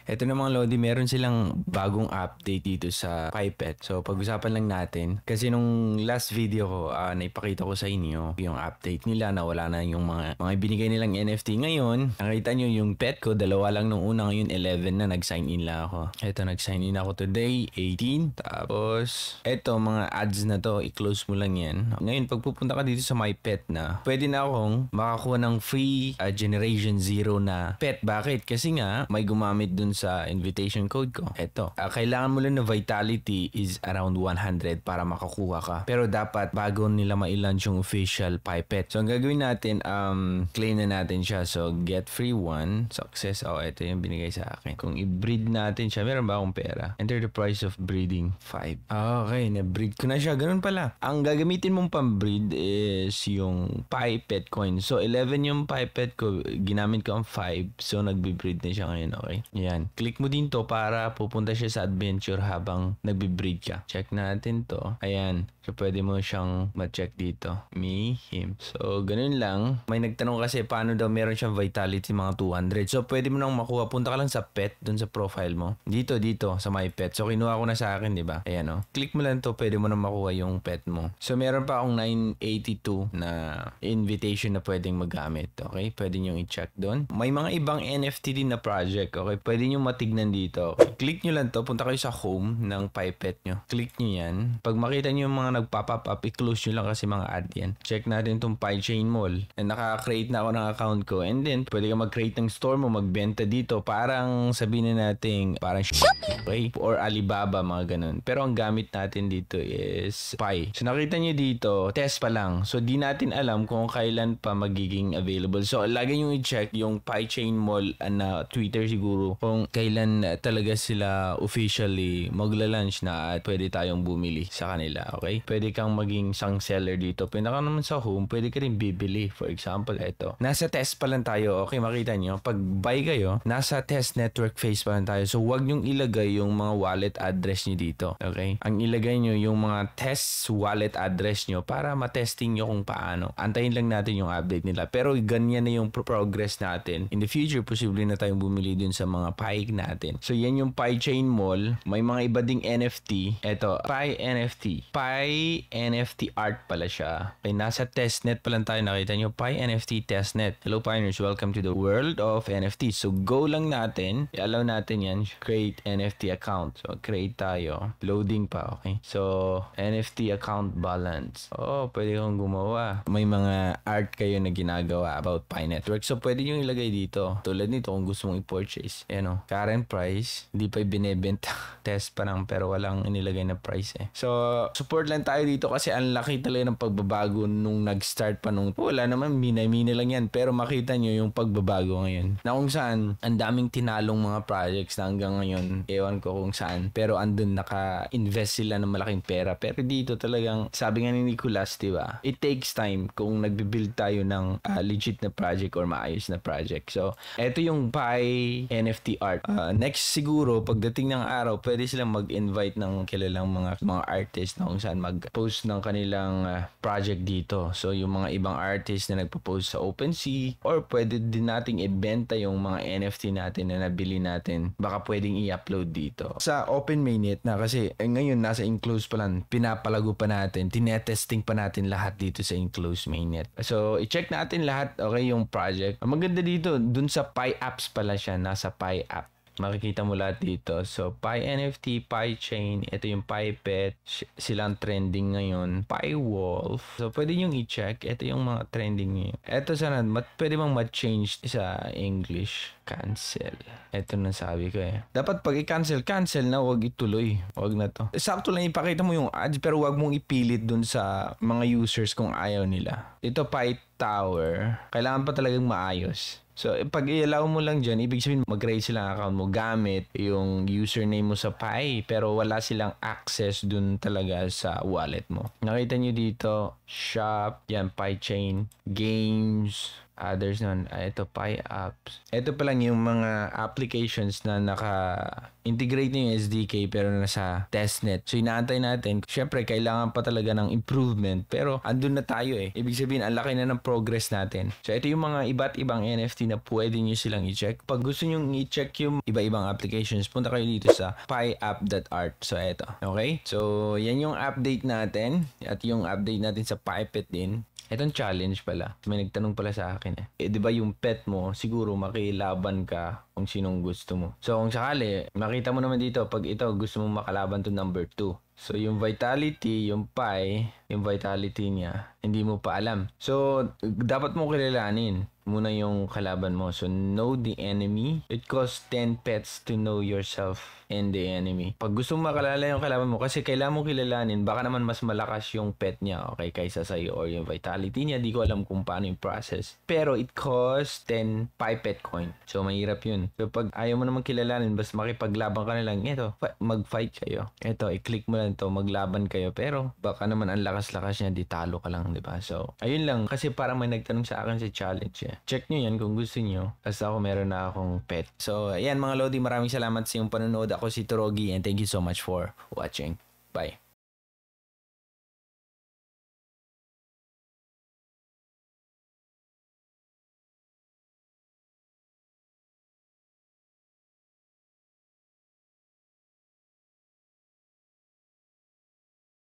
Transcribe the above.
Eto na mga Lodi, meron silang bagong update dito sa Pipet. So pag-usapan lang natin. Kasi nung last video ko, naipakita ko sa inyo yung update nila na wala na yung mga binigay nilang NFT. Ngayon, nakita nyo yung pet ko, dalawa lang nung una, ngayon 11 na, nag-sign in lang ako. Eto, nag-sign in ako today, 18. Tapos, eto, mga ads na to, i-close mo lang yan. Ngayon, pag pupunta ka dito sa my pet na, pwede na akong makakuha ng free Generation Zero na pet. Bakit? Kasi nga, may gumamit dun sa invitation code ko. Eto, kailangan mo lang na vitality is around 100 para makakuha ka. Pero dapat bago nila ma-launch yung official Pipet. So, ang gagawin natin, claim na natin siya. So, get free 1. Success. Oh, ito yung binigay sa akin. Kung i-breed natin siya, meron ba akong pera? Enter the price of breeding 5. Okay, na-breed ko na siya. Ganun pala. Ang gagamitin mong pang-breed is yung Pipet coin. So, 11 yung Pipet ko. Ginamit ko ang 5. So, nagbe-breed na siya ngayon. Okay. Yan. Click mo din to para pupunta siya sa adventure habang nagbe-breed ka. Check natin to. Ayan. So, pwede mo siyang ma-check dito. Me, him. So, ganun lang. May nagtanong kasi paano daw meron siyang vitality mga 200. So, pwede mo nang makuha. Punta ka lang sa pet dun sa profile mo. Dito, sa my pet. So, kinuha ko na sa akin, di ba? Ayan, oh. Click mo lang to. Pwede mo nang makuha yung pet mo. So, meron pa akong 982 na invitation na pwedeng magamit. Okay? Pwede nyo i-check dun. May mga ibang NFT din na project. Okay? Pwede nyo matignan dito. Okay? Click nyo lang to. Punta kayo sa home ng Pipet nyo. Click nyo yan. Pag makita nyo yung mga nagpa-pop up, i-close nyo lang kasi mga ad yan. Check natin itong PyChain Mall. And naka-create na ako ng account ko. And then, pwede ka mag-create ng store mo, magbenta dito. Parang sabihin na natin, parang okay? Or Alibaba, mga ganun. Pero ang gamit natin dito is Pi. So, nakita nyo dito, test pa lang. So, di natin alam kung kailan pa magiging available. So, lagi nyo i-check yung PyChain Mall na Twitter siguro kung kailan talaga sila officially magla-launch na at pwede tayong bumili sa kanila. Okay? Pwede kang maging isang seller dito. Pwede ka naman sa home, pwede ka rin bibili. For example, ito. Nasa test pa lang tayo. Okay, makita nyo. Pag buy kayo, nasa test network phase pa lang tayo. So, wag nyong ilagay yung mga wallet address nyo dito. Okay? Ang ilagay nyo yung mga test wallet address nyo para matesting nyo kung paano. Antayin lang natin yung update nila. Pero ganyan na yung progress natin. In the future, posible na tayong bumili dun sa mga Pi natin. So, yan yung PyChain Mall. May mga iba ding NFT. Ito, Pi NFT. Pi NFT art pala siya. Okay, nasa testnet pa lang tayo. Nakita nyo, Pi NFT testnet. Hello, Pioneers. Welcome to the world of NFT. So, go lang natin. I-allow natin yan. Create NFT account. So, create tayo. Loading pa, okay? So, NFT account balance. Oh, pwede kong gumawa. May mga art kayo na ginagawa about Pi Network. So, pwede nyo ilagay dito. Tulad nito kung gusto mong i-purchase. Ayan o. Current price. Hindi pa binibenta. Test pa lang pero walang inilagay na price eh. So, support lang tayo dito kasi ang laki talaga ng pagbabago nung nag-start pa nung wala naman, mina-mina lang yan. Pero makita nyo yung pagbabago ngayon. Na kung saan, ang daming tinalong mga projects na hanggang ngayon, ewan ko kung saan. Pero andun naka-invest sila ng malaking pera. Pero dito talagang, sabi nga ni Nicolas, diba? It takes time kung nagbibuild tayo ng legit na project or maayos na project. So, eto yung Pi NFT art. Next siguro, pagdating ng araw, pwede silang mag-invite ng kilalang mga artists na kung saan mag-post ng kanilang project dito. So, yung mga ibang artists na nagpo-post sa OpenSea or pwede din nating ibenta yung mga NFT natin na nabili natin. Baka pwedeng i-upload dito. Sa open mainnet na kasi ngayon nasa enclosed pa lang. Pinapalago pa natin. Tinetesting pa natin lahat dito sa enclosed mainnet. So, i-check natin lahat. Okay, yung project. Ang maganda dito, dun sa Pi apps pala siya. Nasa Pi app. Makikita mo lahat dito. So, Pi NFT, Pi Chain, ito yung Pipet, silang trending ngayon. Pi Wolf. So, pwede nyo i-check. Ito yung mga trending ngayon. Ito sana, pwede bang ma-change sa English? Cancel. Ito na sabi ko eh. Dapat pag i-cancel na, wag ituloy. Wag na to. Sakto lang ipakita mo yung ads, pero wag mong ipilit dun sa mga users kung ayaw nila. Ito, Pi Tower. Kailangan pa talagang maayos. So, pag i-allow mo lang dyan, ibig sabihin mag-create sila ng account mo gamit yung username mo sa Pi, pero wala silang access dun talaga sa wallet mo. Nakita nyo dito, shop, yan, PyChain, games, Others nun, ito, Pi Apps. Ito pa lang yung mga applications na naka-integrate na yung SDK pero nasa testnet. So, inaantay natin. Siyempre, kailangan pa talaga ng improvement. Pero, andun na tayo eh. Ibig sabihin, ang laki na ng progress natin. So, ito yung mga iba't ibang NFT na pwede nyo silang i-check. Pag gusto nyo i-check yung iba-ibang applications, punta kayo dito sa piapp.art. So, ito. Okay? So, yan yung update natin. At yung update natin sa PiPet din. Itong challenge pala. May nagtanong pala sa akin eh. Di ba yung pet mo, siguro makilaban ka kung sinong gusto mo. So, kung sakali, makita mo naman dito, pag ito, gusto mo makalaban to number 2. So, yung vitality, yung pi, yung vitality niya, hindi mo pa alam. So, dapat mo kilalanin muna yung kalaban mo. So, know the enemy. It costs 10 pets to know yourself and the enemy. Pag gusto mo makalala yung kalaban mo, kasi kailangan mo kilalanin, baka naman mas malakas yung pet niya, okay, kaysa sa'yo, or yung vitality niya. Di ko alam kung paano yung process. Pero, it costs 10 pet coin. So, mahirap yun. So, pag ayaw mo naman kilalanin, basta makipaglaban ka na lang, ito, mag-fight kayo. Ito, i-click mo lang to, maglaban kayo. Pero, baka naman ang lakas-lakas niya, di talo ka lang, di ba? So, ayun lang. Kasi parang may nagtanong sa akin sa challenge eh. Check nyo yan kung gusto nyo. Basta ako meron na akong pet. So, ayan mga Lodi, maraming salamat sa iyong panonood. Ako si Torogi and thank you so much for watching. Bye.